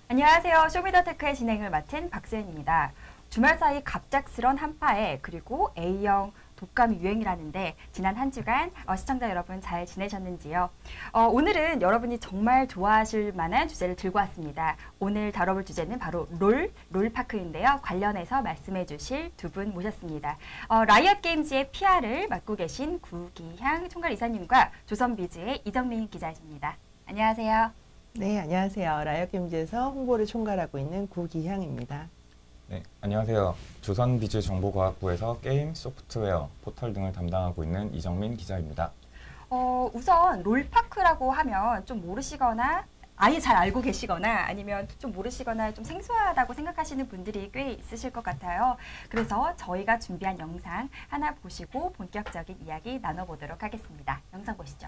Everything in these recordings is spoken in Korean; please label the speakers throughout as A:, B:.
A: 안녕하세요. 쇼미더테크의 진행을 맡은 박수현입니다. 주말 사이 갑작스런 한파에 그리고 A형 독감이 유행이라는데 지난 한 주간 시청자 여러분 잘 지내셨는지요? 오늘은 여러분이 정말 좋아하실 만한 주제를 들고 왔습니다. 오늘 다뤄볼 주제는 바로 롤파크인데요. 관련해서 말씀해 주실 두 분 모셨습니다. 라이엇 게임즈의 PR을 맡고 계신 구기향 총괄 이사님과 조선비즈의 이정민 기자이십니다. 안녕하세요.
B: 네, 안녕하세요. 라이엇 게임즈에서 홍보를 총괄하고 있는 구기향입니다.
C: 네, 안녕하세요. 조선비즈 정보과학부에서 게임, 소프트웨어, 포털 등을 담당하고 있는 이정민 기자입니다.
A: 우선 롤파크라고 하면 좀 모르시거나 아예 잘 알고 계시거나 아니면 좀 모르시거나 좀 생소하다고 생각하시는 분들이 꽤 있으실 것 같아요. 그래서 저희가 준비한 영상 하나 보시고 본격적인 이야기 나눠보도록 하겠습니다. 영상 보시죠.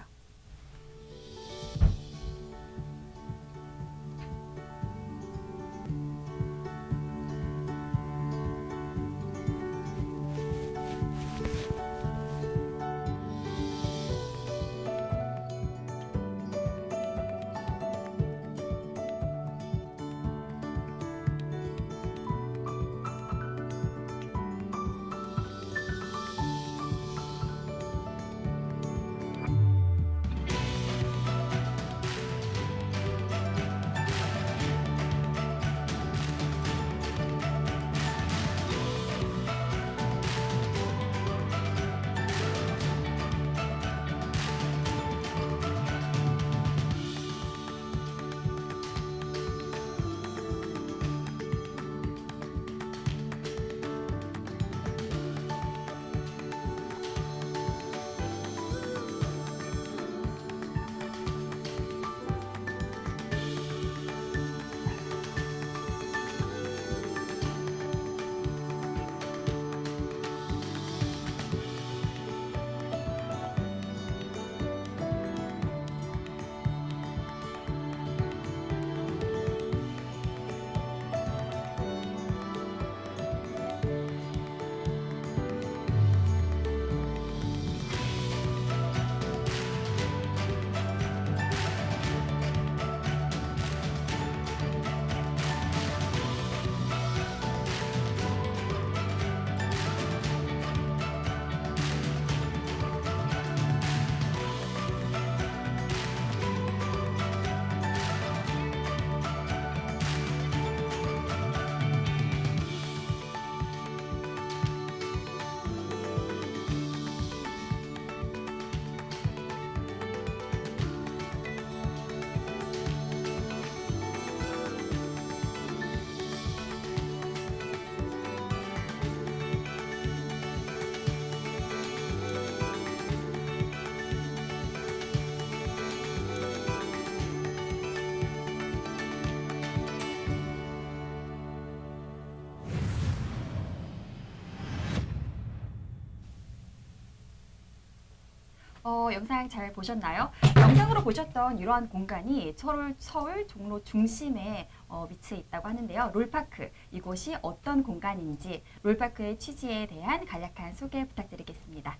A: 영상 잘 보셨나요? 영상으로 보셨던 이러한 공간이 서울 종로 중심에 위치해 있다고 하는데요. 롤파크, 이곳이 어떤 공간인지 롤파크의 취지에 대한 간략한 소개 부탁드리겠습니다.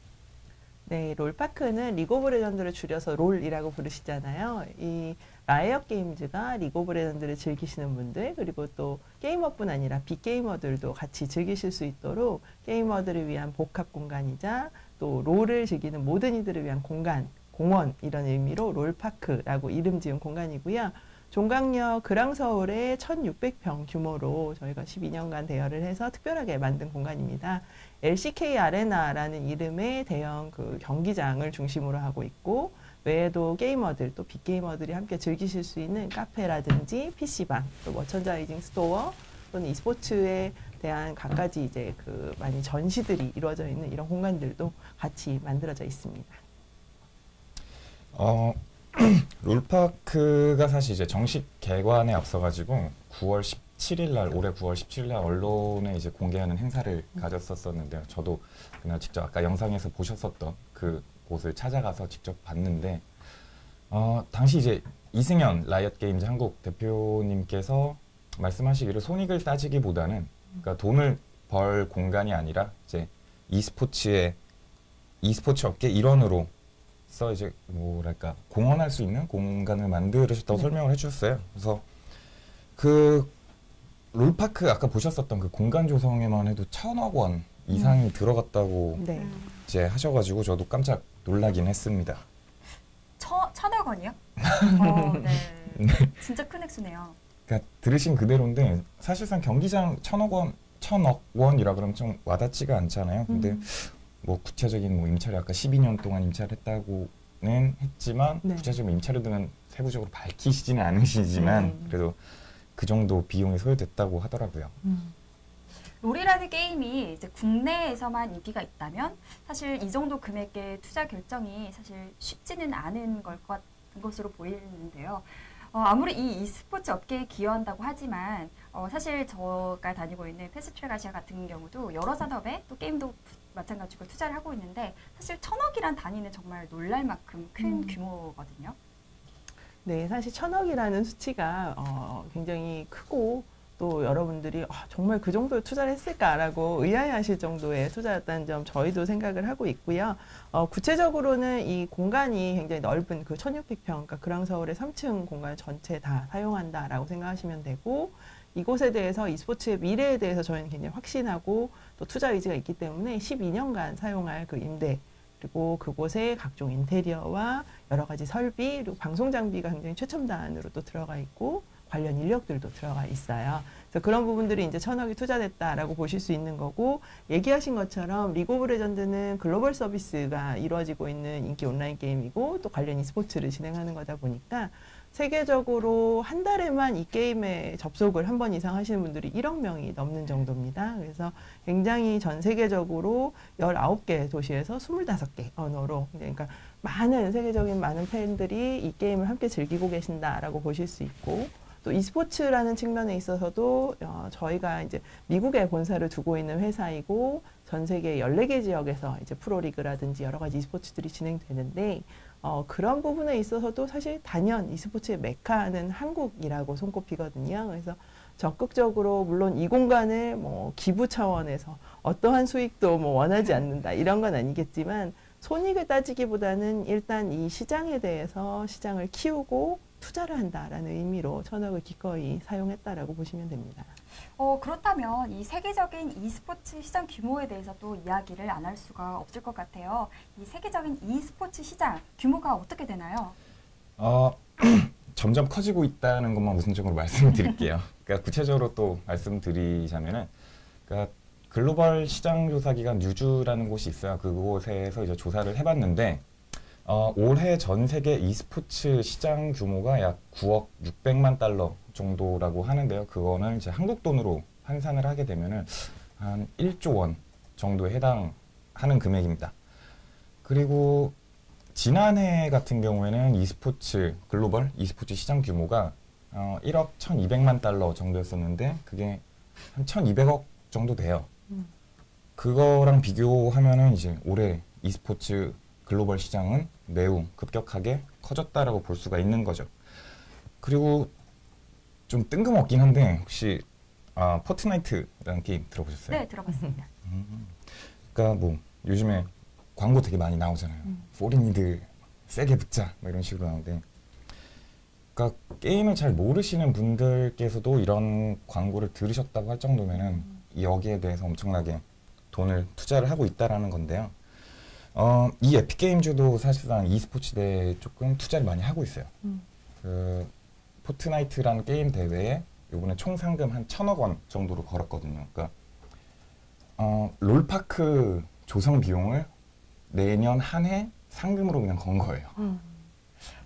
B: 네, 롤파크는 리그 오브 레전드를 줄여서 롤이라고 부르시잖아요. 이 라이엇 게임즈가 리그 오브 레전드를 즐기시는 분들, 그리고 또 게이머뿐 아니라 빅게이머들도 같이 즐기실 수 있도록 게이머들을 위한 복합 공간이자 또 롤을 즐기는 모든 이들을 위한 공간, 공원 이런 의미로 롤파크라고 이름 지은 공간이고요. 종강역 그랑서울의 1600평 규모로 저희가 12년간 대여를 해서 특별하게 만든 공간입니다. LCK 아레나라는 이름의 대형 그 경기장을 중심으로 하고 있고, 외에도 게이머들 또 빅게이머들이 함께 즐기실 수 있는 카페라든지 PC방, 또 머천다이징 스토어 또는 e스포츠에 대한 갖가지 이제 그 많이 전시들이 이루어져 있는 이런 공간들도 같이 만들어져 있습니다.
C: 롤파크가 사실 이제 정식 개관에 앞서가지고 9월 17일 날, 올해 9월 17일 날 언론에 이제 공개하는 행사를 가졌었는데요. 저도 그냥 직접 아까 영상에서 보셨었던 그 곳을 찾아가서 직접 봤는데, 당시 이제 이승현 라이엇 게임즈 한국 대표님께서 말씀하시기를 손익을 따지기보다는 그러니까 돈을 벌 공간이 아니라 이제 e스포츠 업계 일원으로서 이제 뭐랄까 공헌할 수 있는 공간을 만들으셨다고 설명을 해주셨어요. 그래서 그 롤파크 아까 보셨었던 그 공간 조성에만 해도 1,000억 원 이상이 들어갔다고
B: 네.
C: 이제 하셔가지고 저도 깜짝 놀라긴 했습니다.
A: 1,000억 원이요? 네. 진짜 큰 액수네요.
C: 그러니까 들으신 그대로인데 사실상 경기장 1,000억 원이라 그러면 좀 와닿지가 않잖아요. 근데 뭐 구체적인 뭐 임차료 아까 12년 동안 임차를 했다고는 했지만
B: 네.
C: 구체적인 임차료 등은 세부적으로 밝히시지는 않으시지만 그래도 그 정도 비용이 소요됐다고 하더라고요.
A: 롤이라는 게임이 이제 국내에서만 인기가 있다면 사실 이 정도 금액의 투자 결정이 사실 쉽지는 않은 것으로 보이는데요. 아무리 이 e스포츠 업계에 기여한다고 하지만 사실 제가 다니고 있는 패스트트랙 아시아 같은 경우도 여러 산업에 또 게임도 마찬가지로 투자를 하고 있는데 사실 1,000억이란 단위는 정말 놀랄 만큼 큰 규모거든요.
B: 네, 사실 1,000억이라는 수치가 굉장히 크고 또 여러분들이 정말 그 정도의 투자를 했을까라고 의아해하실 정도의 투자였다는 점 저희도 생각을 하고 있고요. 구체적으로는 이 공간이 굉장히 넓은 그 1,600평, 그러니까 그랑서울의 3층 공간 전체 다 사용한다라고 생각하시면 되고 이곳에 대해서 e스포츠의 미래에 대해서 저희는 굉장히 확신하고 또 투자 의지가 있기 때문에 12년간 사용할 그 임대 그리고 그곳에 각종 인테리어와 여러 가지 설비 그리고 방송 장비가 굉장히 최첨단으로 또 들어가 있고 관련 인력들도 들어가 있어요. 그래서 그런 부분들이 이제 1,000억이 투자됐다라고 보실 수 있는 거고 얘기하신 것처럼 리그 오브 레전드는 글로벌 서비스가 이루어지고 있는 인기 온라인 게임이고 또 관련 e스포츠를 진행하는 거다 보니까 세계적으로 한 달에만 이 게임에 접속을 한 번 이상 하시는 분들이 1억 명이 넘는 정도입니다. 그래서 굉장히 전 세계적으로 19개 도시에서 25개 언어로 그러니까 세계적인 많은 팬들이 이 게임을 함께 즐기고 계신다라고 보실 수 있고 또 e스포츠라는 측면에 있어서도 저희가 이제 미국에 본사를 두고 있는 회사이고 전 세계 14개 지역에서 이제 프로리그라든지 여러 가지 e스포츠들이 진행되는데 그런 부분에 있어서도 사실 단연 e스포츠의 메카는 한국이라고 손꼽히거든요. 그래서 적극적으로 물론 이 공간을 뭐 기부 차원에서 어떠한 수익도 뭐 원하지 않는다 이런 건 아니겠지만 손익을 따지기보다는 일단 이 시장에 대해서 시장을 키우고 투자를 한다라는 의미로 1,000억을 기꺼이 사용했다라고 보시면 됩니다.
A: 그렇다면 이 세계적인 e스포츠 시장 규모에 대해서 또 이야기를 안 할 수가 없을 것 같아요. 이 세계적인 e스포츠 시장 규모가 어떻게 되나요?
C: 점점 커지고 있다는 것만 우선적으로 말씀드릴게요. 그러니까 구체적으로 또 말씀드리자면은, 그러니까 글로벌 시장 조사 기관 뉴주라는 곳이 있어요. 그곳에서 이제 조사를 해봤는데, 올해 전 세계 e스포츠 시장 규모가 약 9억 600만 달러 정도라고 하는데요. 그거는 이제 한국 돈으로 환산을 하게 되면은 한 1조 원 정도에 해당하는 금액입니다. 그리고 지난해 같은 경우에는 e스포츠 글로벌 e스포츠 시장 규모가 1억 1,200만 달러 정도였었는데 그게 한 1,200억 정도 돼요. 그거랑 비교하면은 이제 올해 e스포츠 글로벌 시장은 매우 급격하게 커졌다라고 볼 수가 있는 거죠. 그리고 좀 뜬금없긴 한데 혹시 포트나이트라는 게임 들어보셨어요?
A: 네, 들어봤습니다.
C: 그러니까 뭐 요즘에 광고 되게 많이 나오잖아요. 포린이들 세게 붙자 뭐 이런 식으로 나오는데, 그러니까 게임을 잘 모르시는 분들께서도 이런 광고를 들으셨다고 할 정도면은 여기에 대해서 엄청나게 돈을 투자를 하고 있다라는 건데요. 이 에픽게임즈도 사실상 e스포츠대에 조금 투자를 많이 하고 있어요. 그 포트나이트라는 게임 대회에 이번에 총 상금 한 1,000억 원 정도로 걸었거든요. 그러니까 롤파크 조성 비용을 내년 한 해 상금으로 그냥 건 거예요.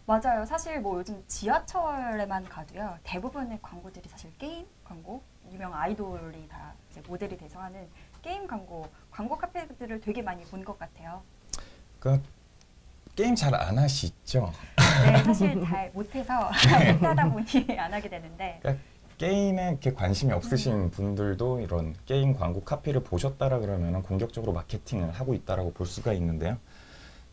A: 맞아요. 사실 뭐 요즘 지하철에만 가도요. 대부분의 광고들이 사실 게임 광고, 유명 아이돌이 다 이제 모델이 돼서 하는 게임 광고 카페들을 되게 많이 본 것 같아요.
C: 그러니까 게임 잘 안 하시죠?
A: 네, 사실 잘 못해서 못하다 보니 안 하게 되는데.
C: 그러니까 게임에 이렇게 관심이 없으신 분들도 이런 게임 광고 카피를 보셨다라 그러면 공격적으로 마케팅을 하고 있다라고 볼 수가 있는데요.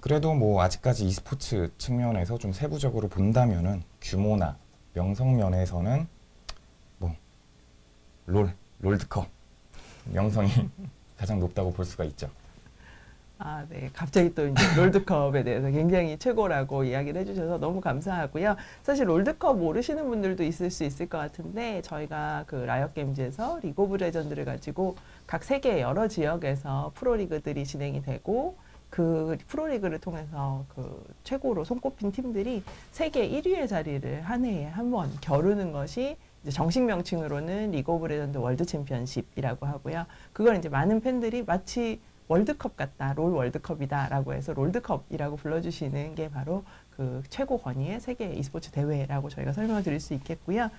C: 그래도 뭐 아직까지 e스포츠 측면에서 좀 세부적으로 본다면은 규모나 명성 면에서는 뭐 롤드컵 명성이 가장 높다고 볼 수가 있죠.
B: 아, 네. 갑자기 또 이제 롤드컵에 대해서 굉장히 최고라고 이야기를 해주셔서 너무 감사하고요. 사실 롤드컵 모르시는 분들도 있을 수 있을 것 같은데 저희가 그 라이엇 게임즈에서 리그 오브 레전드를 가지고 각 세계 여러 지역에서 프로리그들이 진행이 되고 그 프로리그를 통해서 그 최고로 손꼽힌 팀들이 세계 1위의 자리를 한 해에 한 번 겨루는 것이 이제 정식 명칭으로는 리그 오브 레전드 월드 챔피언십이라고 하고요. 그걸 이제 많은 팬들이 마치 월드컵 같다, 롤 월드컵이다라고 해서 롤드컵이라고 불러주시는 게 바로 그 최고 권위의 세계 e스포츠 대회라고 저희가 설명을 드릴 수 있겠고요.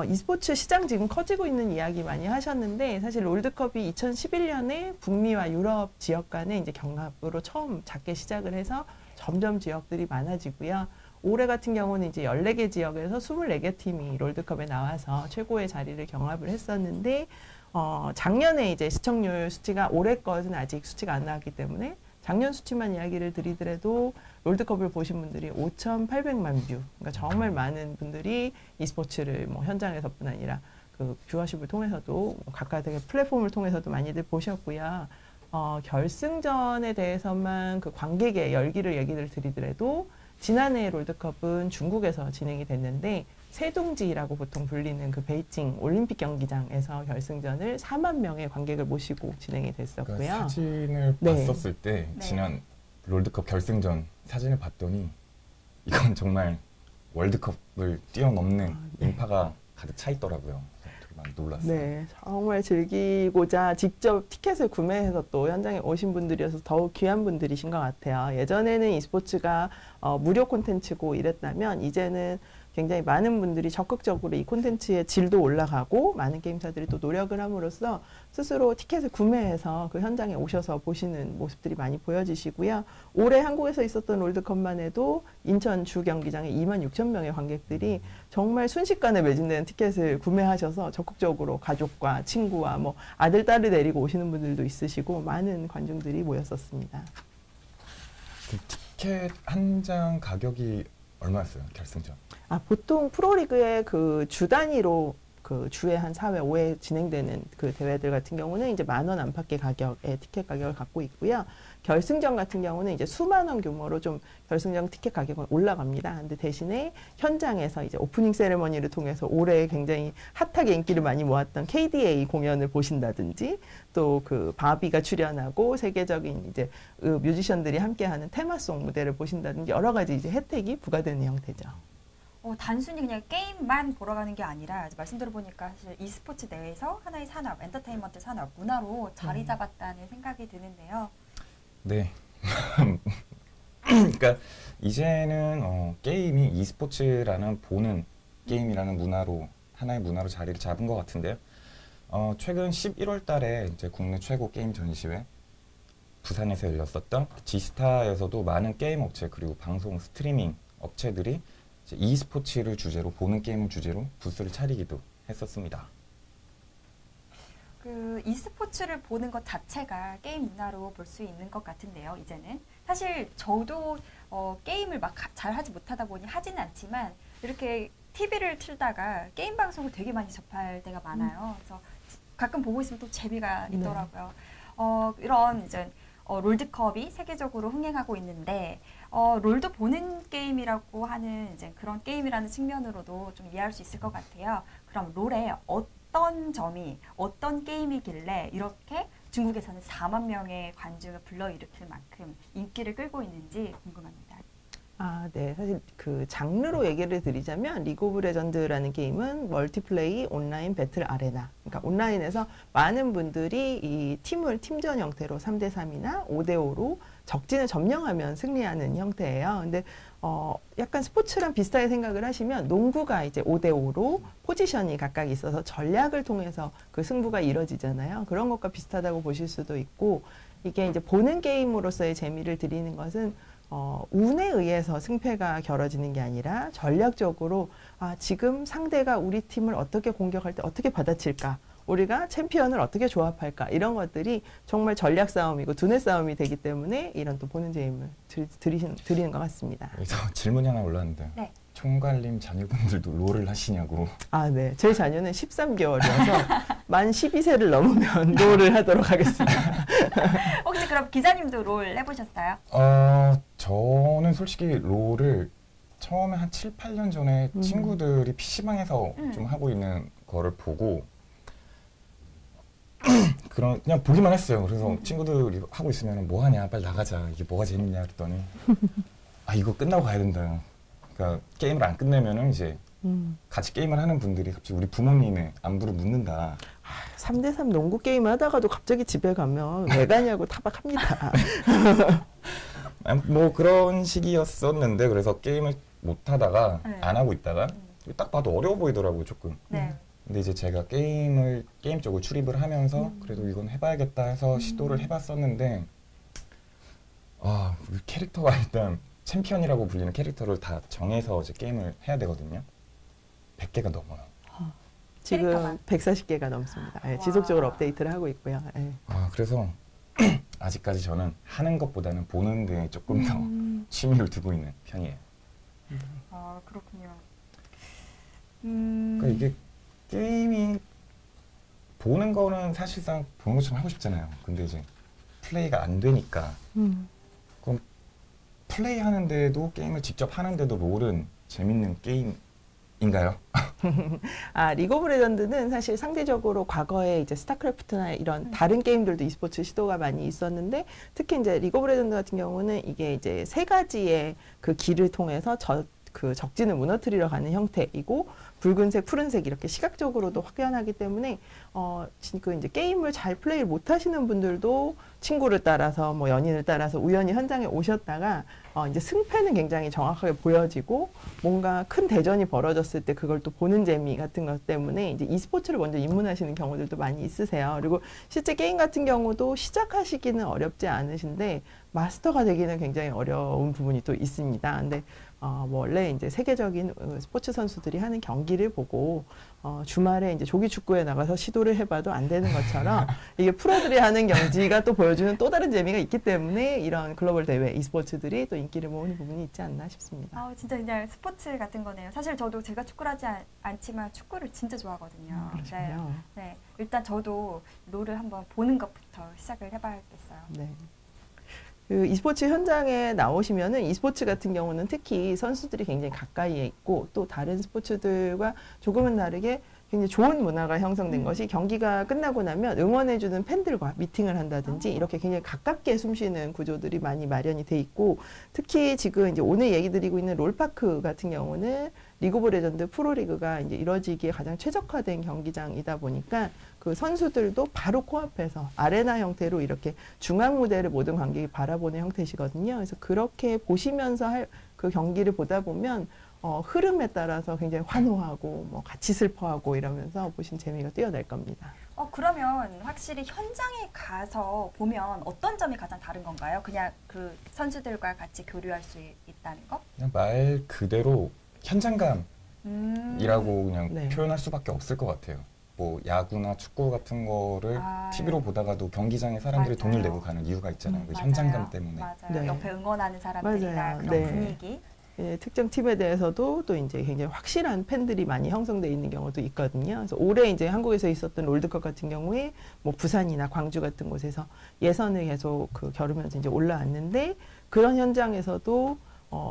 B: e스포츠 시장 지금 커지고 있는 이야기 많이 하셨는데 사실 롤드컵이 2011년에 북미와 유럽 지역 간의 이제 경합으로 처음 작게 시작을 해서 점점 지역들이 많아지고요. 올해 같은 경우는 이제 14개 지역에서 24개 팀이 롤드컵에 나와서 최고의 자리를 경합을 했었는데 작년에 이제 시청률 수치가 올해 것은 아직 수치가 안 나왔기 때문에 작년 수치만 이야기를 드리더라도 롤드컵을 보신 분들이 5,800만 뷰, 그러니까 정말 많은 분들이 e스포츠를 뭐 현장에서뿐 아니라 그 뷰어십을 통해서도 뭐 각각의 플랫폼을 통해서도 많이들 보셨고요. 결승전에 대해서만 그 관객의 열기를 얘기를 드리더라도 지난해 롤드컵은 중국에서 진행이 됐는데 세둥지라고 보통 불리는 그 베이징 올림픽 경기장에서 결승전을 4만 명의 관객을 모시고 진행이 됐었고요.
C: 그러니까 사진을
B: 네.
C: 봤었을 때
A: 네.
C: 지난 롤드컵 결승전 사진을 봤더니 이건 정말 월드컵을 뛰어넘는
B: 네.
C: 인파가 가득 차 있더라고요. 되게 많이 놀랐어요.
B: 네, 정말 즐기고자 직접 티켓을 구매해서 또 현장에 오신 분들이어서 더욱 귀한 분들이신 것 같아요. 예전에는 e스포츠가 무료 콘텐츠고 이랬다면 이제는 굉장히 많은 분들이 적극적으로 이 콘텐츠의 질도 올라가고 많은 게임사들이 또 노력을 함으로써 스스로 티켓을 구매해서 그 현장에 오셔서 보시는 모습들이 많이 보여지시고요. 올해 한국에서 있었던 롤드컵만 해도 인천 주 경기장에 26,000명의 관객들이 정말 순식간에 매진되는 티켓을 구매하셔서 적극적으로 가족과 친구와 뭐 아들, 딸을 데리고 오시는 분들도 있으시고 많은 관중들이 모였었습니다.
C: 그 티켓 한 장 가격이 얼마였어요? 결승전?
B: 보통 프로리그의 그 주 단위로 그 주에 한 4회, 5회 진행되는 그 대회들 같은 경우는 이제 10,000원 안팎의 가격의 티켓 가격을 갖고 있고요. 결승전 같은 경우는 이제 수만 원 규모로 좀 결승전 티켓 가격은 올라갑니다. 근데 대신에 현장에서 이제 오프닝 세레머니를 통해서 올해 굉장히 핫하게 인기를 많이 모았던 KDA 공연을 보신다든지 또 그 바비가 출연하고 세계적인 이제 뮤지션들이 함께하는 테마송 무대를 보신다든지 여러 가지 이제 혜택이 부과되는 형태죠.
A: 단순히 그냥 게임만 보러 가는 게 아니라 말씀 들어보니까 사실 e스포츠 내에서 하나의 산업, 엔터테인먼트 산업, 문화로 자리 잡았다는 생각이 드는데요.
C: 네. 그러니까 이제는 게임이 e스포츠라는 보는 게임이라는 문화로 하나의 문화로 자리를 잡은 것 같은데요. 최근 11월 달에 이제 국내 최고 게임 전시회 부산에서 열렸었던 지스타에서도 많은 게임 업체 그리고 방송 스트리밍 업체들이 이제 e스포츠를 주제로 보는 게임을 주제로 부스를 차리기도 했었습니다.
A: 그 e스포츠를 보는 것 자체가 게임 문화로 볼 수 있는 것 같은데요. 이제는 사실 저도 게임을 막 잘하지 못하다 보니 하지는 않지만 이렇게 TV를 틀다가 게임 방송을 되게 많이 접할 때가 많아요. 그래서 가끔 보고 있으면 또 재미가 있더라고요. 이런 이제 롤드컵이 세계적으로 흥행하고 있는데 롤도 보는 게임이라고 하는 이제 그런 게임이라는 측면으로도 좀 이해할 수 있을 것 같아요. 그럼 롤에 어떤 점이 어떤 게임이길래 이렇게 중국에서는 4만 명의 관중을 불러일으킬 만큼 인기를 끌고 있는지 궁금합니다.
B: 네. 사실 그 장르로 얘기를 드리자면 리그 오브 레전드라는 게임은 멀티플레이 온라인 배틀 아레나. 그러니까 온라인에서 많은 분들이 이 팀을 팀전 형태로 3대3이나 5대5로 적진을 점령하면 승리하는 형태예요. 근데 약간 스포츠랑 비슷하게 생각을 하시면 농구가 이제 5대5로 포지션이 각각 있어서 전략을 통해서 그 승부가 이뤄지잖아요. 그런 것과 비슷하다고 보실 수도 있고 이게 이제 보는 게임으로서의 재미를 드리는 것은 운에 의해서 승패가 겨뤄지는 게 아니라 전략적으로 지금 상대가 우리 팀을 어떻게 공격할 때 어떻게 받아칠까? 우리가 챔피언을 어떻게 조합할까? 이런 것들이 정말 전략 싸움이고 두뇌 싸움이 되기 때문에 이런 또 보는 재미를 드리는 것 같습니다.
C: 여기서 질문이 하나 올라왔는데
A: 네.
C: 총괄님 자녀분들도 롤을 하시냐고.
B: 아, 네. 제 자녀는 13개월이어서 만 12세를 넘으면 롤을 하도록 하겠습니다.
A: 혹시 그럼 기자님도 롤 해보셨어요?
C: 저는 솔직히 롤을 처음에 한 7, 8년 전에 친구들이 PC방에서 좀 하고 있는 거를 보고 그냥 보기만 했어요. 그래서 친구들이 하고 있으면 뭐 하냐, 빨리 나가자. 이게 뭐가 재밌냐 그랬더니 아, 이거 끝나고 가야 된다. 그러니까 게임을 안 끝내면은 이제 같이 게임을 하는 분들이 갑자기 우리 부모님의 안부를 묻는다.
B: 3대3 농구 게임 하다가도 갑자기 집에 가면 왜 가냐고 타박합니다.
C: 뭐 그런 시기였었는데 그래서 게임을 못 하다가
A: 네.
C: 안 하고 있다가 딱 봐도 어려워 보이더라고요, 조금.
A: 네.
C: 근데 이제 제가 게임 쪽으로 출입을 하면서 그래도 이건 해봐야겠다 해서 시도를 해봤었는데 이 캐릭터가 일단 챔피언이라고 불리는 캐릭터를 다 정해서 이제 게임을 해야 되거든요. 100개가 넘어요.
B: 지금
A: 캐릭터만.
B: 140개가 넘습니다. 예, 지속적으로 업데이트를 하고 있고요. 예.
C: 그래서 아직까지 저는 하는 것보다는 보는 데 조금 더 취미를 두고 있는 편이에요.
A: 아, 그렇군요.
C: 그러니까 이게 게임이 보는 거는 사실상 보는 것처럼 하고 싶잖아요. 근데 이제 플레이가 안 되니까 그럼 플레이 하는데도 게임을 직접 하는데도 롤은 재밌는 게임인가요?
B: 리그 오브 레전드는 사실 상대적으로 과거에 이제 스타크래프트나 이런 다른 게임들도 e스포츠 시도가 많이 있었는데 특히 이제 리그 오브 레전드 같은 경우는 이게 이제 세 가지의 그 길을 통해서 그 적진을 무너뜨리러 가는 형태이고 붉은색, 푸른색 이렇게 시각적으로도 확연하기 때문에 그 이제 게임을 잘 플레이를 못 하시는 분들도 친구를 따라서 뭐 연인을 따라서 우연히 현장에 오셨다가 이제 승패는 굉장히 정확하게 보여지고 뭔가 큰 대전이 벌어졌을 때 그걸 또 보는 재미 같은 것 때문에 이제 e스포츠를 먼저 입문하시는 경우들도 많이 있으세요. 그리고 실제 게임 같은 경우도 시작하시기는 어렵지 않으신데 마스터가 되기는 굉장히 어려운 부분이 또 있습니다. 근데 뭐 원래 이제 세계적인 스포츠 선수들이 하는 경기를 보고 주말에 이제 조기 축구에 나가서 시도를 해봐도 안 되는 것처럼 이게 프로들이 하는 경기가 또 보여주는 또 다른 재미가 있기 때문에 이런 글로벌 대회 e스포츠들이 또 인기를 모으는 부분이 있지 않나 싶습니다.
A: 진짜 그냥 스포츠 같은 거네요. 사실 저도 제가 축구를 하지 않지만 축구를 진짜 좋아하거든요.
B: 그러시군요.
A: 네. 일단 저도 롤을 한번 보는 것부터 시작을 해봐야겠어요.
B: 네. 그 e스포츠 현장에 나오시면은 e스포츠 같은 경우는 특히 선수들이 굉장히 가까이에 있고 또 다른 스포츠들과 조금은 다르게 굉장히 좋은 문화가 형성된 것이 경기가 끝나고 나면 응원해주는 팬들과 미팅을 한다든지 이렇게 굉장히 가깝게 숨쉬는 구조들이 많이 마련이 돼 있고 특히 지금 이제 오늘 얘기 드리고 있는 롤파크 같은 경우는 리그 오브 레전드 프로리그가 이제 이뤄지기에 가장 최적화된 경기장이다 보니까 그 선수들도 바로 코앞에서 아레나 형태로 이렇게 중앙 무대를 모든 관객이 바라보는 형태시거든요. 그래서 그렇게 보시면서 그 경기를 보다 보면 흐름에 따라서 굉장히 환호하고 뭐 같이 슬퍼하고 이러면서 보신 재미가 뛰어날 겁니다.
A: 그러면 확실히 현장에 가서 보면 어떤 점이 가장 다른 건가요? 그냥 그 선수들과 같이 교류할 수 있다는 거?
C: 그냥 말 그대로 현장감이라고 그냥
B: 네.
C: 표현할 수밖에 없을 것 같아요. 뭐 야구나 축구 같은 거를 TV로 보다가도 경기장에 사람들이
A: 맞아요.
C: 돈을 내고 가는 이유가 있잖아요. 그
A: 맞아요.
C: 현장감 때문에.
A: 맞아요.
B: 네.
A: 옆에 응원하는 사람들이나
B: 맞아요.
A: 그런
B: 네.
A: 분위기.
B: 예, 특정 팀에 대해서도 또 이제 굉장히 확실한 팬들이 많이 형성되어 있는 경우도 있거든요. 그래서 올해 이제 한국에서 있었던 롤드컵 같은 경우에 뭐 부산이나 광주 같은 곳에서 예선을 계속 겨루면서 이제 올라왔는데 그런 현장에서도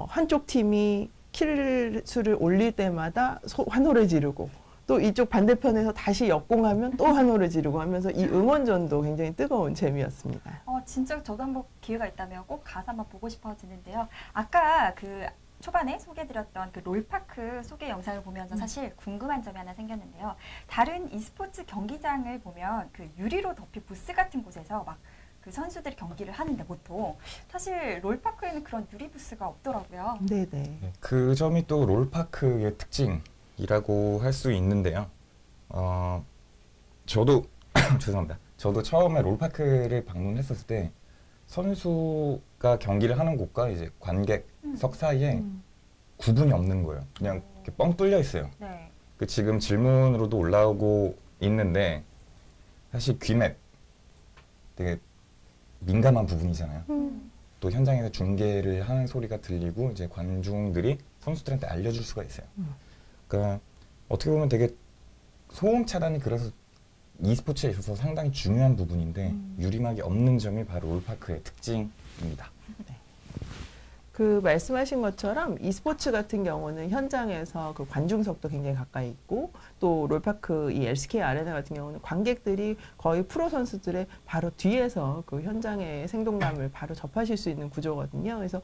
B: 한쪽 팀이 킬 수를 올릴 때마다 환호를 지르고 또 이쪽 반대편에서 다시 역공하면 또 환호를 지르고 하면서 이 응원전도 굉장히 뜨거운 재미였습니다.
A: 진짜 저도 한번 기회가 있다면 꼭 가서 한번 보고 싶어지는데요. 아까 그 초반에 소개해드렸던 그 롤파크 소개 영상을 보면서 사실 궁금한 점이 하나 생겼는데요. 다른 e스포츠 경기장을 보면 그 유리로 덮인 부스 같은 곳에서 막 그 선수들이 경기를 하는데 보통 사실 롤파크에는 그런 유리 부스가 없더라고요.
B: 네네.
C: 네, 그 점이 또 롤파크의 특징이라고 할 수 있는데요. 저도 죄송합니다. 저도 처음에 롤파크를 방문했었을 때 선수가 경기를 하는 곳과 이제 관객석 사이에 구분이 없는 거예요. 그냥 이렇게 뻥 뚫려 있어요.
A: 네.
C: 그 지금 질문으로도 올라오고 있는데 사실 귀맵 되게 민감한 부분이잖아요. 또 또 현장에서 중계를 하는 소리가 들리고 이제 관중들이 선수들한테 알려줄 수가 있어요. 그러니까 어떻게 보면 되게 소음 차단이 그래서 e스포츠에 있어서 상당히 중요한 부분인데 유리막이 없는 점이 바로 롤파크의 특징입니다.
B: 그 말씀하신 것처럼 e스포츠 같은 경우는 현장에서 그 관중석도 굉장히 가까이 있고 또 롤파크 이 LCK 아레나 같은 경우는 관객들이 거의 프로 선수들의 바로 뒤에서 그 현장의 생동감을 바로 접하실 수 있는 구조거든요. 그래서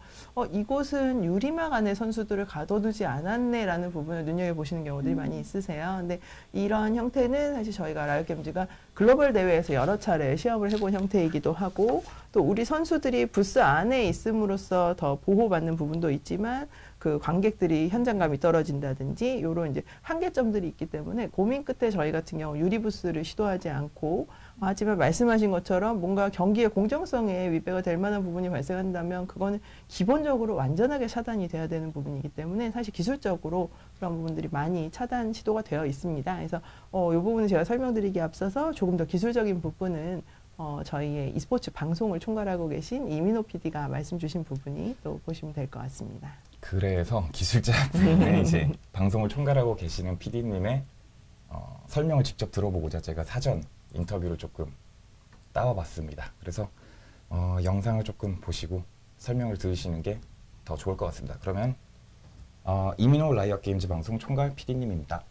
B: 이곳은 유리막 안에 선수들을 가둬두지 않았네라는 부분을 눈여겨보시는 경우들이 많이 있으세요. 근데 이런 형태는 사실 저희가 라이엇게임즈가 글로벌 대회에서 여러 차례 시험을 해본 형태이기도 하고 또 우리 선수들이 부스 안에 있음으로써 더 보호받는 부분도 있지만 그 관객들이 현장감이 떨어진다든지 이런 이제 한계점들이 있기 때문에 고민 끝에 저희 같은 경우 유리 부스를 시도하지 않고 하지만 말씀하신 것처럼 뭔가 경기의 공정성에 위배가 될 만한 부분이 발생한다면 그거는 기본적으로 완전하게 차단이 돼야 되는 부분이기 때문에 사실 기술적으로 그런 부분들이 많이 차단 시도가 되어 있습니다. 그래서 이 부분은 제가 설명드리기에 앞서서 조금 더 기술적인 부분은 저희의 e스포츠 방송을 총괄하고 계신 이민호 PD가 말씀 주신 부분이 또 보시면 될 것 같습니다.
C: 그래서 기술자 부분에 이제 방송을 총괄하고 계시는 PD님의 설명을 직접 들어보고자 제가 사전 인터뷰를 조금 따와봤습니다. 그래서 영상을 조금 보시고 설명을 들으시는 게 더 좋을 것 같습니다. 그러면 이민호 라이엇게임즈 방송 총괄 PD님입니다.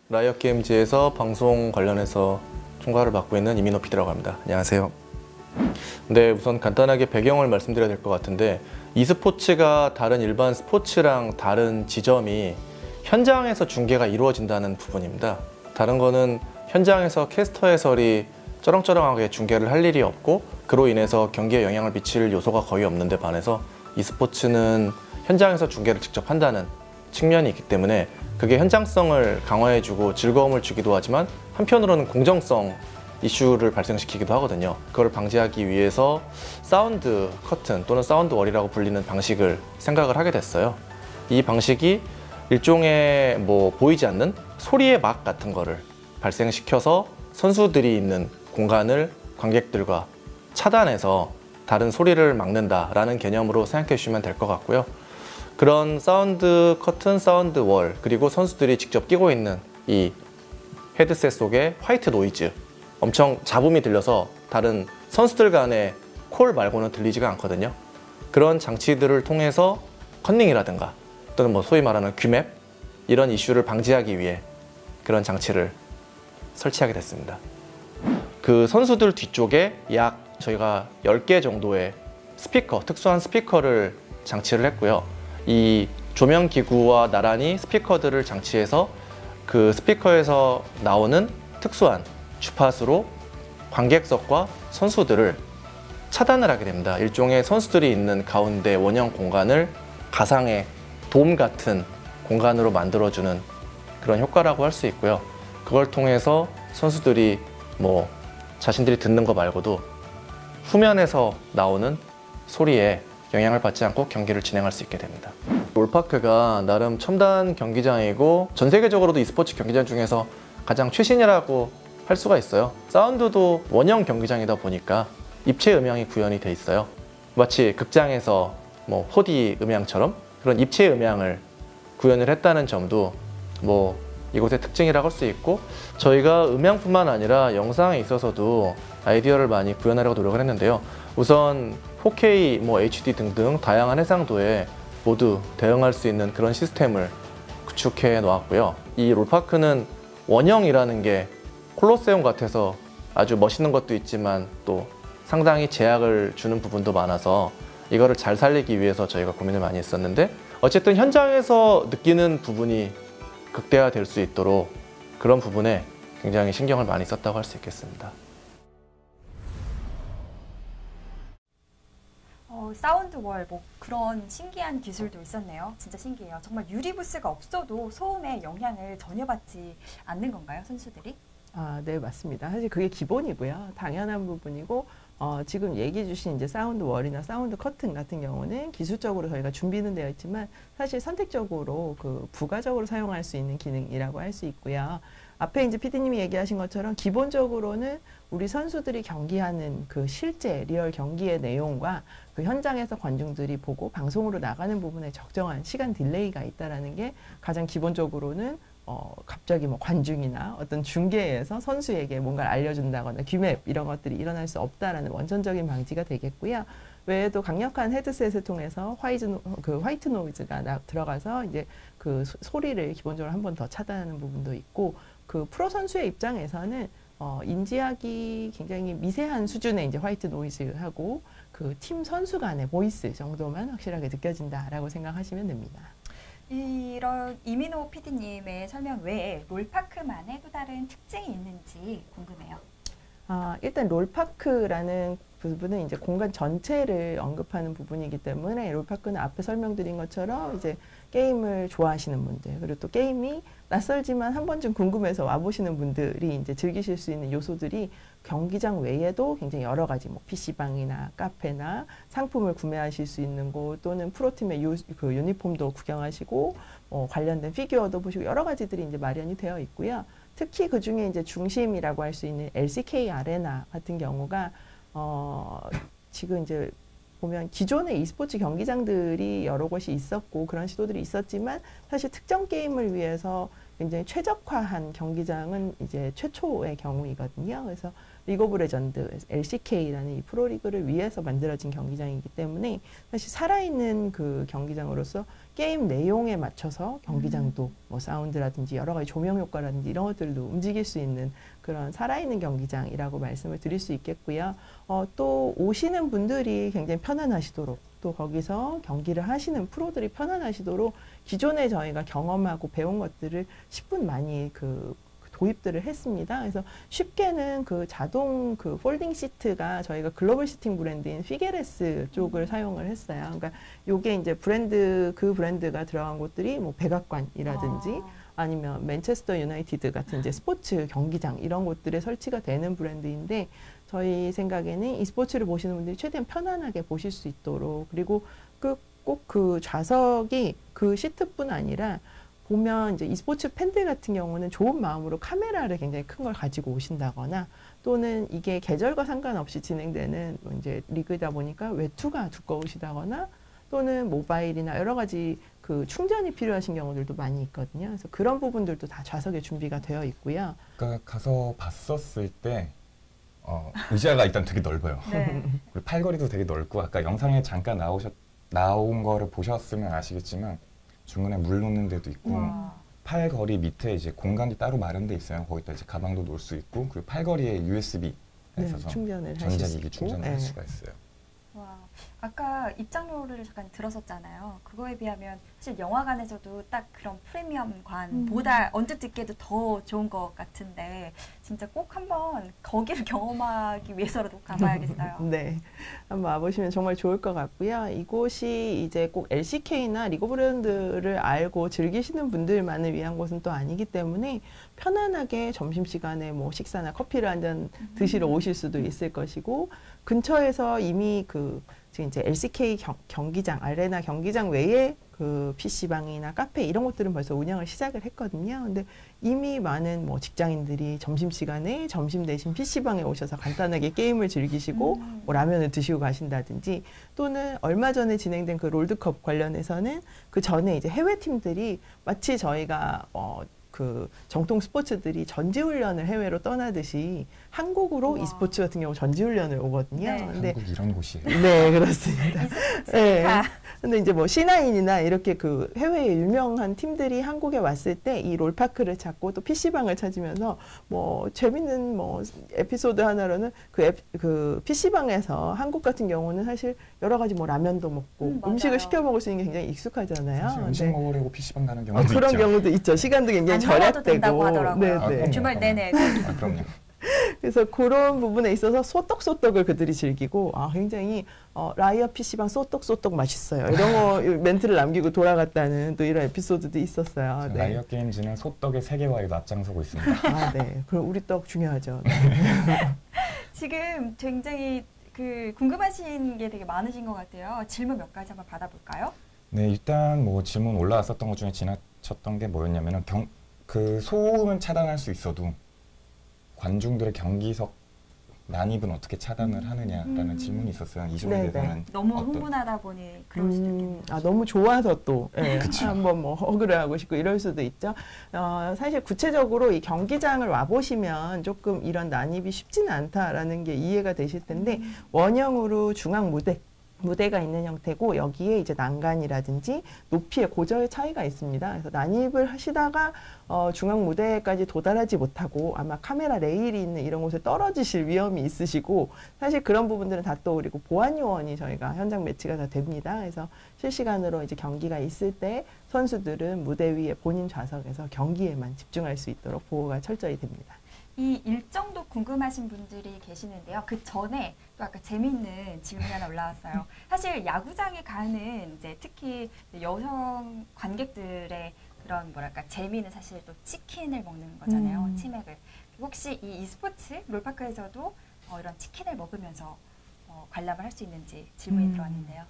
D: 라이엇게임즈에서 방송 관련해서 총괄을 맡고 있는 이민호 PD라고 합니다. 안녕하세요. 네, 우선 간단하게 배경을 말씀드려야 될 것 같은데 e스포츠가 다른 일반 스포츠랑 다른 지점이 현장에서 중계가 이루어진다는 부분입니다. 다른 거는 현장에서 캐스터 해설이 쩌렁쩌렁하게 중계를 할 일이 없고 그로 인해서 경기에 영향을 미칠 요소가 거의 없는데 반해서 e스포츠는 현장에서 중계를 직접 한다는 측면이 있기 때문에 그게 현장성을 강화해주고 즐거움을 주기도 하지만 한편으로는 공정성 이슈를 발생시키기도 하거든요. 그걸 방지하기 위해서 사운드 커튼 또는 사운드 월이라고 불리는 방식을 생각을 하게 됐어요. 이 방식이 일종의 보이지 않는 소리의 막 같은 거를 발생시켜서 선수들이 있는 공간을 관객들과 차단해서 다른 소리를 막는다라는 개념으로 생각해 주시면 될 것 같고요. 그런 사운드 커튼, 사운드 월, 그리고 선수들이 직접 끼고 있는 이 헤드셋 속에 화이트 노이즈, 엄청 잡음이 들려서 다른 선수들 간의 콜 말고는 들리지가 않거든요. 그런 장치들을 통해서 컨닝이라든가 또는 소위 말하는 귀맵 이런 이슈를 방지하기 위해 그런 장치를 설치하게 됐습니다. 그 선수들 뒤쪽에 약 저희가 10개 정도의 스피커, 특수한 스피커를 장치를 했고요. 이 조명 기구와 나란히 스피커들을 장치해서 그 스피커에서 나오는 특수한 주파수로 관객석과 선수들을 차단을 하게 됩니다. 일종의 선수들이 있는 가운데 원형 공간을 가상의 돔 같은 공간으로 만들어주는 그런 효과라고 할 수 있고요. 그걸 통해서 선수들이 자신들이 듣는 거 말고도 후면에서 나오는 소리에 영향을 받지 않고 경기를 진행할 수 있게 됩니다. 롤파크가 나름 첨단 경기장이고 전 세계적으로도 e스포츠 경기장 중에서 가장 최신이라고 할 수가 있어요. 사운드도 원형 경기장이다 보니까 입체 음향이 구현이 돼 있어요. 마치 극장에서 4D 음향처럼 그런 입체 음향을 구현을 했다는 점도 이곳의 특징이라고 할 수 있고, 저희가 음향뿐만 아니라 영상에 있어서도 아이디어를 많이 구현하려고 노력을 했는데요. 우선 4K, HD 등등 다양한 해상도에 모두 대응할 수 있는 그런 시스템을 구축해 놓았고요. 이 롤파크는 원형이라는 게 콜로세움 같아서 아주 멋있는 것도 있지만 또 상당히 제약을 주는 부분도 많아서 이거를 잘 살리기 위해서 저희가 고민을 많이 했었는데, 어쨌든 현장에서 느끼는 부분이 극대화될 수 있도록 그런 부분에 굉장히 신경을 많이 썼다고 할 수 있겠습니다.
A: 사운드월 뭐 그런 신기한 기술도 있었네요. 진짜 신기해요. 정말 유리부스가 없어도 소음에 영향을 전혀 받지 않는 건가요, 선수들이?
B: 아, 네, 맞습니다. 사실 그게 기본이고요. 당연한 부분이고, 지금 얘기해 주신 이제 사운드 월이나 사운드 커튼 같은 경우는 기술적으로 저희가 준비는 되어 있지만 사실 선택적으로 그 부가적으로 사용할 수 있는 기능이라고 할 수 있고요. 앞에 이제 PD님이 얘기하신 것처럼 기본적으로는 우리 선수들이 경기하는 그 실제 리얼 경기의 내용과 그 현장에서 관중들이 보고 방송으로 나가는 부분에 적정한 시간 딜레이가 있다라는 게 가장 기본적으로는 갑자기 뭐 관중이나 어떤 중계에서 선수에게 뭔가를 알려준다거나 귀맵 이런 것들이 일어날 수 없다라는 원천적인 방지가 되겠고요. 외에도 강력한 헤드셋을 통해서 화이트 노이즈가 들어가서 이제 그 소리를 기본적으로 한 번 더 차단하는 부분도 있고, 그 프로 선수의 입장에서는 인지하기 굉장히 미세한 수준의 이제 화이트 노이즈하고 그 팀 선수 간의 보이스 정도만 확실하게 느껴진다라고 생각하시면 됩니다.
A: 이런 이민호 PD님의 설명 외에 롤파크만의 또 다른 특징이 있는지 궁금해요.
B: 일단 롤파크라는 부분은 이제 공간 전체를 언급하는 부분이기 때문에 롤파크는 앞에 설명드린 것처럼 이제 게임을 좋아하시는 분들, 그리고 또 게임이 낯설지만 한 번쯤 궁금해서 와보시는 분들이 이제 즐기실 수 있는 요소들이 경기장 외에도 굉장히 여러 가지 뭐 PC방이나 카페나 상품을 구매하실 수 있는 곳, 또는 프로팀의 그 유니폼도 구경하시고 관련된 피규어도 보시고 여러 가지들이 이제 마련이 되어 있고요. 특히 그 중에 이제 중심이라고 할 수 있는 LCK 아레나 같은 경우가 지금 이제 보면 기존의 e스포츠 경기장들이 여러 곳이 있었고 그런 시도들이 있었지만 사실 특정 게임을 위해서 굉장히 최적화한 경기장은 이제 최초의 경우이거든요. 그래서 리그 오브 레전드 LCK라는 이 프로리그를 위해서 만들어진 경기장이기 때문에 사실 살아있는 그 경기장으로서 게임 내용에 맞춰서 경기장도 뭐 사운드라든지 여러 가지 조명 효과라든지 이런 것들도 움직일 수 있는 그런 살아있는 경기장이라고 말씀을 드릴 수 있겠고요. 또 오시는 분들이 굉장히 편안하시도록, 또 거기서 경기를 하시는 프로들이 편안하시도록 기존에 저희가 경험하고 배운 것들을 10분 많이 도입들을 했습니다. 그래서 쉽게는 그 자동 그 폴딩 시트가 저희가 글로벌 시팅 브랜드인 피게레스 쪽을 사용을 했어요. 그러니까 요게 이제 그 브랜드가 들어간 곳들이 뭐 백악관이라든지 아니면 맨체스터 유나이티드 같은 이제 스포츠 경기장 이런 곳들에 설치가 되는 브랜드인데, 저희 생각에는 이 스포츠를 보시는 분들이 최대한 편안하게 보실 수 있도록, 그리고 꼭 그 좌석이 그 시트뿐 아니라 보면 이제 e스포츠 팬들 같은 경우는 좋은 마음으로 카메라를 굉장히 큰 걸 가지고 오신다거나, 또는 이게 계절과 상관없이 진행되는 이제 리그이다 보니까 외투가 두꺼우시다거나, 또는 모바일이나 여러 가지 그 충전이 필요하신 경우들도 많이 있거든요. 그래서 그런 부분들도 다 좌석에 준비가 되어 있고요.
C: 그러니까 가서 봤었을 때 의자가 일단 되게 넓어요.
A: 네.
C: 그리고 팔걸이도 되게 넓고, 아까 영상에 잠깐 나온 거를 보셨으면 아시겠지만 중간에 물 놓는 데도 있고, 팔걸이 밑에 이제 공간이 따로 마련돼 있어요. 거기다 이제 가방도 놓을 수 있고, 그리고 팔걸이에 USB 해서
B: 충전을 하실 수
C: 전자기기
B: 있고,
C: 충전할 수가 있어요.
A: 와, 아까 입장료를 잠깐 들었었잖아요. 그거에 비하면 사실 영화관에서도 딱 그런 프리미엄관보다 언제 듣기에도 더 좋은 것 같은데, 진짜 꼭 한번 거기를 경험하기 위해서라도 가봐야겠어요.
B: 네, 한번 와보시면 정말 좋을 것 같고요. 이곳이 이제 꼭 LCK나 리그 오브 레전드를 알고 즐기시는 분들만을 위한 곳은 또 아니기 때문에 편안하게 점심시간에 뭐 식사나 커피를 한 잔 드시러 오실 수도 있을 것이고, 근처에서 이미 지금 이제 LCK 경기장, 아레나 경기장 외에 그 PC방이나 카페 이런 것들은 벌써 운영을 시작을 했거든요. 근데 이미 많은 뭐 직장인들이 점심시간에 점심 대신 PC방에 오셔서 간단하게 게임을 즐기시고 뭐 라면을 드시고 가신다든지, 또는 얼마 전에 진행된 그 롤드컵 관련해서는 그 전에 이제 해외 팀들이 마치 저희가 그 정통 스포츠들이 전지훈련을 해외로 떠나듯이 한국으로
A: 우와.
B: e스포츠 같은 경우 전지훈련을 오거든요.
A: 네.
B: 근데
C: 한국 이런 곳이에요.
B: 네, 그렇습니다. 네.
A: 아.
B: 근데 이제 뭐 C9이나 이렇게 그 해외의 유명한 팀들이 한국에 왔을 때 이 롤파크를 찾고 또 PC방을 찾으면서 뭐 재밌는 뭐 에피소드 하나로는 그 PC방에서 한국 같은 경우는 사실 여러 가지 뭐 라면도 먹고
A: 맞아요.
B: 음식을 시켜 먹을 수 있는 게 굉장히 익숙하잖아요.
C: 사실 음식
B: 근데
C: 먹으려고 PC방 가는 경우도
B: 그런
C: 있죠.
B: 경우도 있죠. 시간도 굉장히
A: 안 먹어도 된다고
B: 절약되고.
A: 하더라고요.
C: 아,
B: 네, 네.
A: 주말 내내.
C: 아, 그럼요.
B: 그래서 그런 부분에 있어서 소떡소떡을 그들이 즐기고 굉장히 라이어 PC방 소떡소떡 맛있어요. 이런 거 멘트를 남기고 돌아갔다는 또 이런 에피소드도 있었어요. 네.
C: 라이엇 게임즈는 소떡의 세계화에도 앞장서고 있습니다.
B: 네. 그럼 우리 떡 중요하죠. 네.
A: 지금 굉장히 궁금하신 게 되게 많으신 것 같아요. 질문 몇 가지 한번 받아볼까요?
C: 네, 일단 뭐 질문 올라왔었던 것 중에 지나쳤던 게 뭐였냐면은 그 소음은 차단할 수 있어도 관중들의 경기석 난입은 어떻게 차단을 하느냐라는 질문이 있었어요. 이 점에
B: 네,
C: 대해서는
A: 너무 흥분하다 보니 그럴 수도 있겠네요.
B: 너무 좋아서 또
C: 그쵸.
B: 한번 뭐 허그를 하고 싶고 이럴 수도 있죠. 사실 구체적으로 이 경기장을 와 보시면 조금 이런 난입이 쉽지는 않다라는 게 이해가 되실 텐데 원형으로 중앙 무대가 있는 형태고 여기에 이제 난간이라든지 높이의 고저의 차이가 있습니다. 그래서 난입을 하시다가 중앙 무대까지 도달하지 못하고 아마 카메라 레일이 있는 이런 곳에 떨어지실 위험이 있으시고 사실 그런 부분들은 다 또 그리고 보안 요원이 저희가 현장 배치가 다 됩니다. 그래서 실시간으로 이제 경기가 있을 때 선수들은 무대 위에 본인 좌석에서 경기에만 집중할 수 있도록 보호가 철저히 됩니다.
A: 이 일정도 궁금하신 분들이 계시는데요. 그 전에 또 아까 재미있는 질문이 하나 올라왔어요. 사실 야구장에 가는 이제 특히 여성 관객들의 그런 뭐랄까 재미는 사실 또 치킨을 먹는 거잖아요. 치맥을. 혹시 이 e스포츠 롤파크에서도 이런 치킨을 먹으면서 관람을 할 수 있는지 질문이 들어왔는데요.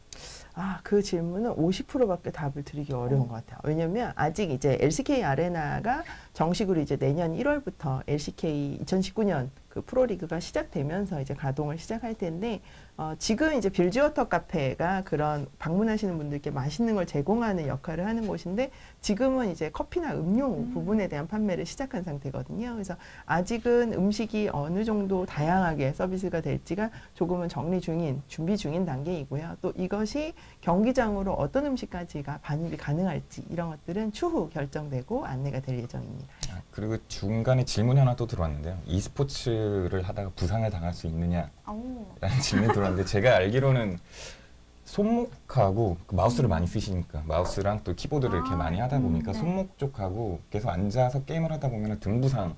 B: 그 질문은 50%밖에 답을 드리기 어려운 것 같아요. 왜냐면 아직 이제 LCK 아레나가 정식으로 이제 내년 1월부터 LCK 2019년 그 프로리그가 시작되면서 이제 가동을 시작할 텐데 지금 이제 빌지워터 카페가 그런 방문하시는 분들께 맛있는 걸 제공하는 역할을 하는 곳인데 지금은 이제 커피나 음료 부분에 대한 판매를 시작한 상태거든요. 그래서 아직은 음식이 어느 정도 다양하게 서비스가 될지가 조금은 준비 중인 단계이고요. 또 이것이 경기장으로 어떤 음식까지가 반입이 가능할지 이런 것들은 추후 결정되고 안내가 될 예정입니다.
C: 그리고 중간에 질문이 하나 또 들어왔는데요. e스포츠를 하다가 부상을 당할 수 있느냐라는 질문이 들어왔는데 제가 알기로는 손목하고 마우스를 많이 쓰시니까 마우스랑 또 키보드를 이렇게 많이 하다 보니까
A: 네.
C: 손목 쪽하고 계속 앉아서 게임을 하다 보면 등 부상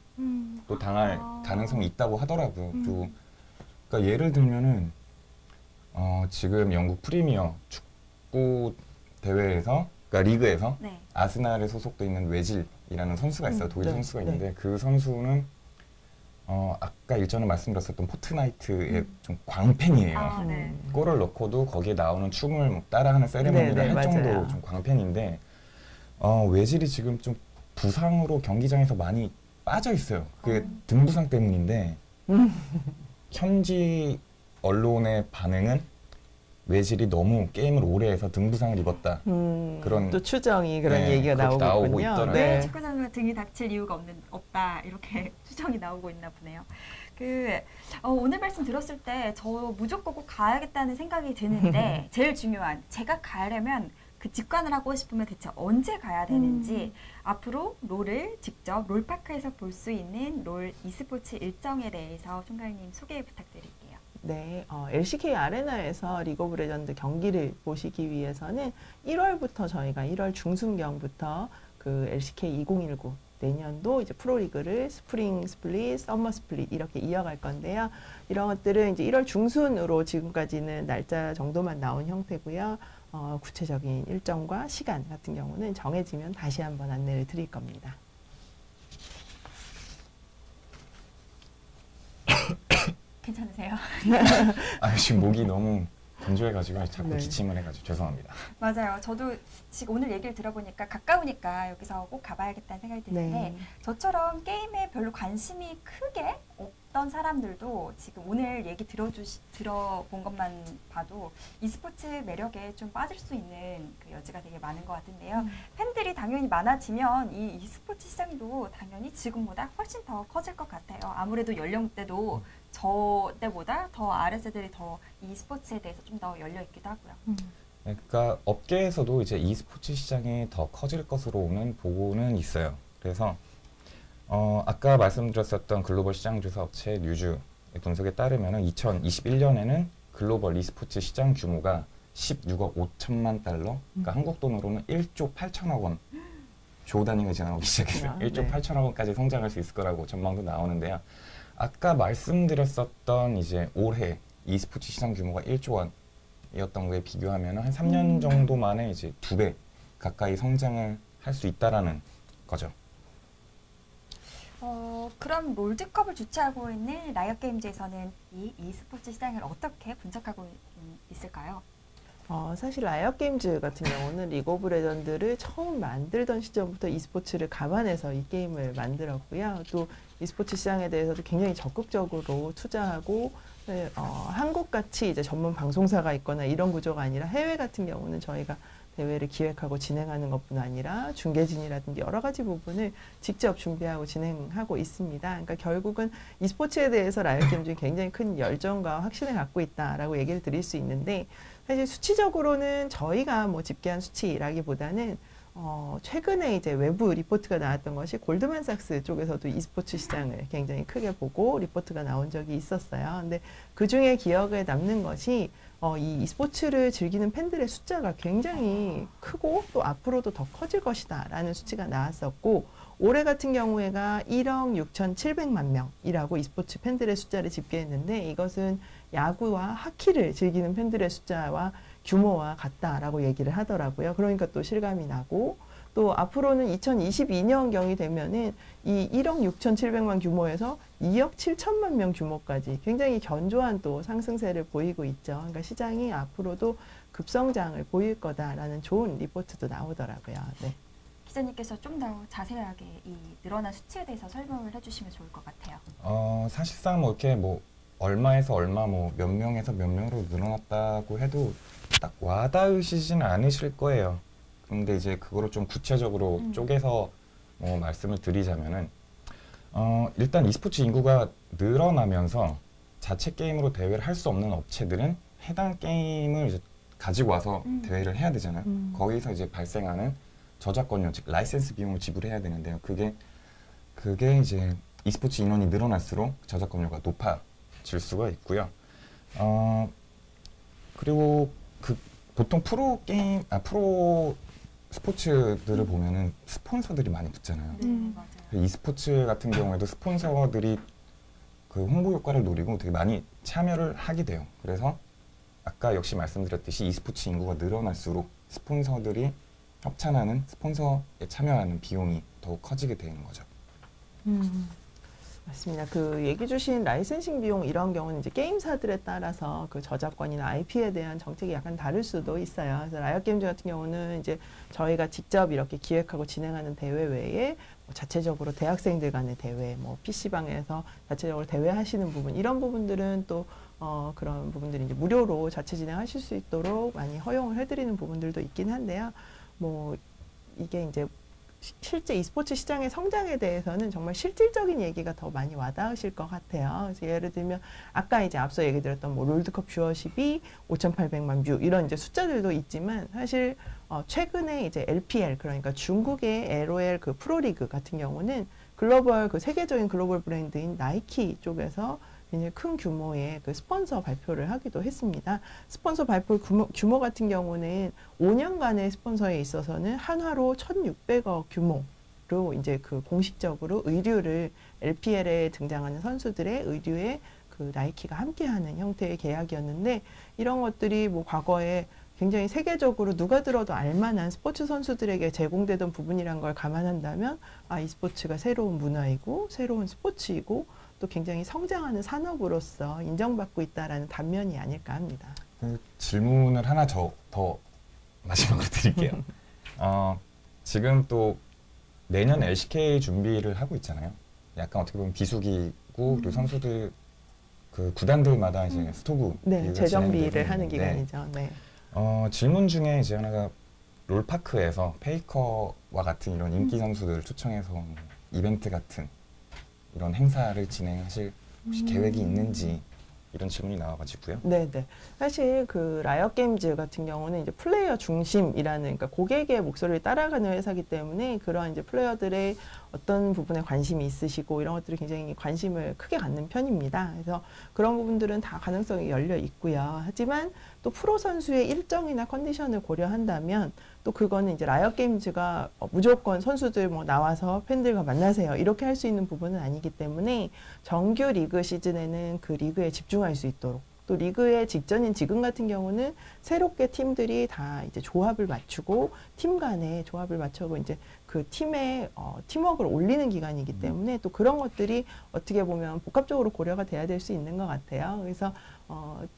C: 또 당할 가능성이 있다고 하더라고요. 그러니까 예를 들면은 지금 영국 프리미어 축구 대회에서 그러니까 리그에서
A: 네.
C: 아스날에 소속돼 있는 외질이라는 선수가 있어요. 독일
B: 네,
C: 선수가
B: 네.
C: 있는데 그 선수는 아까 일전에 말씀드렸었던 포트나이트의 좀 광팬이에요.
A: 네.
C: 골을 넣고도 거기에 나오는 춤을 뭐 따라하는 세레머니를
B: 네, 네,
C: 할
B: 맞아요.
C: 정도로 좀 광팬인데 외질이 지금 좀 부상으로 경기장에서 많이 빠져 있어요. 그게 등 부상 때문인데 현지 언론의 반응은 외질이 너무 게임을 오래 해서 등 부상을 입었다. 그런
B: 또 추정이 그런
C: 네,
B: 얘기가
C: 그렇게
B: 나오고
C: 나오고
B: 있군요.
C: 있더라고요.
A: 왜 축구 선수가 등이 다칠 이유가 없다 이렇게 추정이 나오고 있나 보네요. 오늘 말씀 들었을 때 저 무조건 꼭 가야겠다는 생각이 드는데 제일 중요한 제가 가려면 그 직관을 하고 싶으면 대체 언제 가야 되는지 앞으로 롤을 직접 롤파크에서 볼 수 있는 롤 e스포츠 일정에 대해서 총괄님 소개 부탁드릴게요.
B: 네, LCK 아레나에서 리그 오브 레전드 경기를 보시기 위해서는 1월부터 저희가 1월 중순경부터 그 LCK 2019 내년도 이제 프로리그를 스프링 스플릿, 서머 스플릿 이렇게 이어갈 건데요. 이런 것들은 이제 1월 중순으로 지금까지는 날짜 정도만 나온 형태고요. 구체적인 일정과 시간 같은 경우는 정해지면 다시 한번 안내를 드릴 겁니다.
A: 괜찮으세요?
C: 지금 목이 너무 건조해가지고 자꾸
B: 네.
C: 기침을 해가지고 죄송합니다.
A: 맞아요. 저도 지금 오늘 얘기를 들어보니까 가까우니까 여기서 꼭 가봐야겠다는 생각이 드는데
B: 네.
A: 저처럼 게임에 별로 관심이 크게 없던 사람들도 지금 오늘 얘기 들어본 것만 봐도 e스포츠 매력에 좀 빠질 수 있는 그 여지가 되게 많은 것 같은데요. 팬들이 당연히 많아지면 이 e스포츠 시장도 당연히 지금보다 훨씬 더 커질 것 같아요. 아무래도 연령대도 저 때보다 더 아랫세대들이 더 e스포츠에 대해서 좀 더 열려 있기도 하고요.
C: 그러니까 업계에서도 이제 e스포츠 시장이 더 커질 것으로는 보고는 있어요. 그래서 아까 말씀드렸었던 글로벌 시장 조사 업체 뉴즈의 분석에 따르면 2021년에는 글로벌 e스포츠 시장 규모가 16억 5천만 달러, 그러니까 한국 돈으로는 1조 8천억 원 조 단위가 지나오기 시작했어요. 1조
B: 네.
C: 8천억 원까지 성장할 수 있을 거라고 전망도 나오는데요. 아까 말씀드렸었던 이제 올해 e스포츠 시장 규모가 1조 원이었던 거에 비교하면 한 3년 정도 만에 이제 2배 가까이 성장을 할 수 있다라는 거죠.
A: 그럼 롤드컵을 주최하고 있는 라이엇 게임즈에서는 이 e스포츠 시장을 어떻게 분석하고 있을까요?
B: 사실 라이엇 게임즈 같은 경우는 리그 오브 레전드를 처음 만들던 시점부터 e스포츠를 감안해서 이 게임을 만들었고요. 또 e스포츠 시장에 대해서도 굉장히 적극적으로 투자하고 한국같이 이제 전문 방송사가 있거나 이런 구조가 아니라 해외 같은 경우는 저희가 대회를 기획하고 진행하는 것뿐 아니라 중계진이라든지 여러 가지 부분을 직접 준비하고 진행하고 있습니다. 그러니까 결국은 e스포츠에 대해서 라이엇 게임즈는 굉장히 큰 열정과 확신을 갖고 있다라고 얘기를 드릴 수 있는데 사실 수치적으로는 저희가 뭐 집계한 수치라기보다는 최근에 이제 외부 리포트가 나왔던 것이 골드만삭스 쪽에서도 e스포츠 시장을 굉장히 크게 보고 리포트가 나온 적이 있었어요. 근데 그 중에 기억에 남는 것이 이 e스포츠를 즐기는 팬들의 숫자가 굉장히 크고 또 앞으로도 더 커질 것이다 라는 수치가 나왔었고 올해 같은 경우에가 1억 6,700만 명이라고 e스포츠 팬들의 숫자를 집계했는데 이것은 야구와 하키를 즐기는 팬들의 숫자와 규모와 같다라고 얘기를 하더라고요. 그러니까 또 실감이 나고 또 앞으로는 2022년경이 되면은 이 1억 6,700만 규모에서 2억 7천만 명 규모까지 굉장히 견조한 또 상승세를 보이고 있죠. 그러니까 시장이 앞으로도 급성장을 보일 거다라는 좋은 리포트도 나오더라고요. 네.
A: 기자님께서 좀 더 자세하게 이 늘어난 수치에 대해서 설명을 해주시면 좋을 것 같아요.
C: 사실상 뭐 이렇게 뭐 얼마에서 얼마 뭐 몇 명에서 몇 명으로 늘어났다고 해도 딱 와닿으시지는 않으실 거예요. 근데 이제 그거를 좀 구체적으로 쪼개서 말씀을 드리자면은 일단 e스포츠 인구가 늘어나면서 자체 게임으로 대회를 할 수 없는 업체들은 해당 게임을 이제 가지고 와서 대회를 해야 되잖아요. 거기서 이제 발생하는 저작권료, 즉 라이센스 비용을 지불해야 되는데요. 그게 이제 e스포츠 인원이 늘어날수록 저작권료가 높아질 수가 있고요. 그리고 보통 프로 스포츠들을 보면은 스폰서들이 많이 붙잖아요.
A: 맞아요.
C: e스포츠 같은 경우에도 스폰서들이 그 홍보 효과를 노리고 되게 많이 참여를 하게 돼요. 그래서 아까 역시 말씀드렸듯이 e스포츠 인구가 늘어날수록 스폰서들이 협찬하는 스폰서에 참여하는 비용이 더욱 커지게 되는 거죠.
B: 맞습니다. 그 얘기 주신 라이센싱 비용 이런 경우는 이제 게임사들에 따라서 그 저작권이나 IP에 대한 정책이 약간 다를 수도 있어요. 그래서 라이엇 게임즈 같은 경우는 이제 저희가 직접 이렇게 기획하고 진행하는 대회 외에 뭐 자체적으로 대학생들 간의 대회, 뭐 PC방에서 자체적으로 대회 하시는 부분 이런 부분들은 또 그런 부분들이 이제 무료로 자체 진행하실 수 있도록 많이 허용을 해드리는 부분들도 있긴 한데요. 뭐 이게 이제 실제 e스포츠 시장의 성장에 대해서는 정말 실질적인 얘기가 더 많이 와닿으실 것 같아요. 그래서 예를 들면 아까 이제 앞서 얘기 드렸던 뭐 롤드컵 뷰어십이 5,800만 뷰 이런 이제 숫자들도 있지만 사실 최근에 이제 LPL 그러니까 중국의 LOL 그 프로리그 같은 경우는 글로벌 그 세계적인 글로벌 브랜드인 나이키 쪽에서 굉장히 큰 규모의 그 스폰서 발표를 하기도 했습니다. 스폰서 발표 규모 같은 경우는 5년간의 스폰서에 있어서는 한화로 1,600억 규모로 이제 그 공식적으로 의류를 LPL에 등장하는 선수들의 의류에 그 나이키가 함께하는 형태의 계약이었는데 이런 것들이 뭐 과거에 굉장히 세계적으로 누가 들어도 알만한 스포츠 선수들에게 제공되던 부분이란 걸 감안한다면 e스포츠가 새로운 문화이고 새로운 스포츠이고 또 굉장히 성장하는 산업으로서 인정받고 있다라는 단면이 아닐까 합니다.
C: 질문을 하나 더 마지막으로 드릴게요. 지금 또 내년 LCK 준비를 하고 있잖아요. 약간 어떻게 보면 비수기고 그리고 선수들 그 구단들마다 이제 스토브
B: 재정비를 하는 기간이죠. 네.
C: 질문 중에 이제 하나가 롤파크에서 페이커와 같은 이런 인기 선수들을 초청해서 이벤트 같은 이런 행사를 진행하실 혹시 계획이 있는지 이런 질문이 나와가지고요.
B: 네네. 사실 그 라이엇 게임즈 같은 경우는 이제 플레이어 중심이라는, 그러니까 고객의 목소리를 따라가는 회사이기 때문에 그런 이제 플레이어들의 어떤 부분에 관심이 있으시고 이런 것들을 굉장히 관심을 크게 갖는 편입니다. 그래서 그런 부분들은 다 가능성이 열려 있고요. 하지만 또 프로 선수의 일정이나 컨디션을 고려한다면 또 그거는 이제 라이엇 게임즈가 무조건 선수들 뭐 나와서 팬들과 만나세요 이렇게 할 수 있는 부분은 아니기 때문에 정규 리그 시즌에는 그 리그에 집중할 수 있도록, 또 리그의 직전인 지금 같은 경우는 새롭게 팀들이 다 이제 조합을 맞추고 팀 간의 조합을 맞추고 이제 그 팀의 팀워크를 올리는 기간이기 때문에 또 그런 것들이 어떻게 보면 복합적으로 고려가 돼야 될 수 있는 것 같아요. 그래서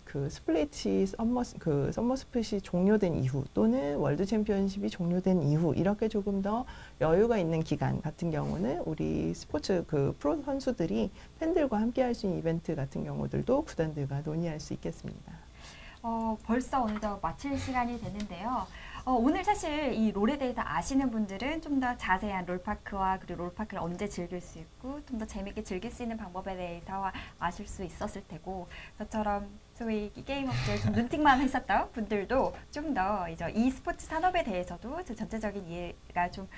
B: 그 스플릿이 썸머 스플릿이 종료된 이후 또는 월드 챔피언십이 종료된 이후 이렇게 조금 더 여유가 있는 기간 같은 경우는 우리 스포츠 그 프로 선수들이 팬들과 함께 할 수 있는 이벤트 같은 경우들도 구단들과 논의할 수 있겠습니다.
A: 벌써 어느덧 마칠 시간이 됐는데요. 오늘 사실 이 롤에 대해서 아시는 분들은 좀 더 자세한 롤파크와 그리고 롤파크를 언제 즐길 수 있고 좀 더 재밌게 즐길 수 있는 방법에 대해서 아실 수 있었을 테고, 저처럼 소위 게임업계에 좀 눈팅만 했었던 분들도 좀 더 이제 이 스포츠 산업에 대해서도 전체적인 이해가 좀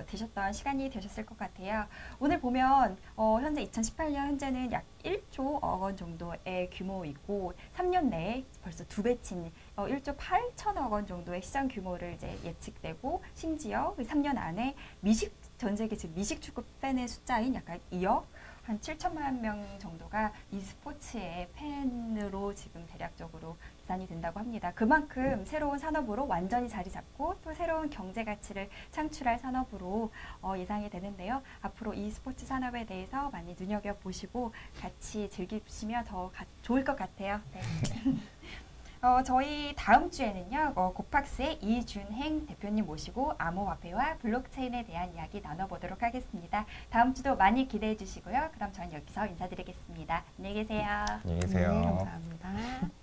A: 되셨던 시간이 되셨을 것 같아요. 오늘 보면 현재 2018년 현재는 약 1조 원 정도의 규모이고 3년 내에 벌써 2배친 1조 8천억 원 정도의 시장 규모를 이제 예측되고, 심지어 3년 안에 전 세계 지금 미식 축구 팬의 숫자인 약간 2억 한 7천만 명 정도가 e스포츠의 팬으로 지금 대략적으로 계산이 된다고 합니다. 그만큼 새로운 산업으로 완전히 자리 잡고 또 새로운 경제 가치를 창출할 산업으로 예상이 되는데요. 앞으로 e스포츠 산업에 대해서 많이 눈여겨보시고 같이 즐기시면 더 좋을 것 같아요. 네. 저희 다음 주에는요, 고팍스의 이준행 대표님 모시고 암호화폐와 블록체인에 대한 이야기 나눠보도록 하겠습니다. 다음 주도 많이 기대해 주시고요. 그럼 저는 여기서 인사드리겠습니다. 안녕히 계세요.
C: 안녕히 계세요.
B: 네, 감사합니다.